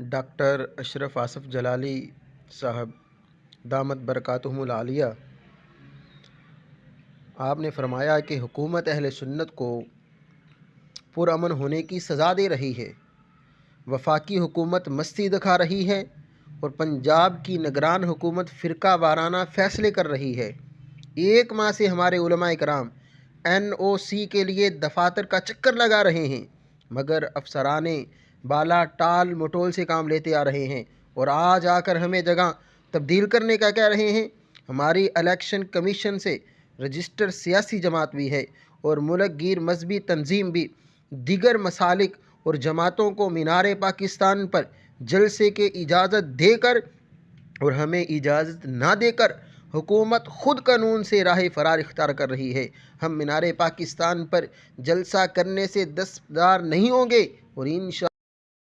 Doctor Ashraf Asif जलाली साहब दामत बरकातुहुमुल आलिया, आपने फरमाया कि हुकूमत अहले सुन्नत को पुरअमन होने की सज़ा दे रही है। वफाकी हुकूमत मस्ती दिखा रही है और पंजाब की निगरान हुकूमत फ़िरका वाराना फ़ैसले कर रही है। 1 माह से हमारे उलमाए कराम NOC के लिए दफातर का चक्कर लगा रहे हैं, मगर अफसराने बाला टाल मटोल से काम लेते आ रहे हैं और आज आकर हमें जगह तब्दील करने का कह रहे हैं। हमारी इलेक्शन कमीशन से रजिस्टर सियासी जमात भी है और मुल्क गिर मजहबी तंजीम भी दीगर मसालिक और जमातों को मीनार पाकिस्तान पर जलसे के इजाज़त देकर और हमें इजाज़त ना देकर हुकूमत ख़ुद कानून से राह फ़रार इख्तियार कर रही है। हम मीनार पाकिस्तान पर जलसा करने से दस्तबरदार नहीं होंगे और इंशा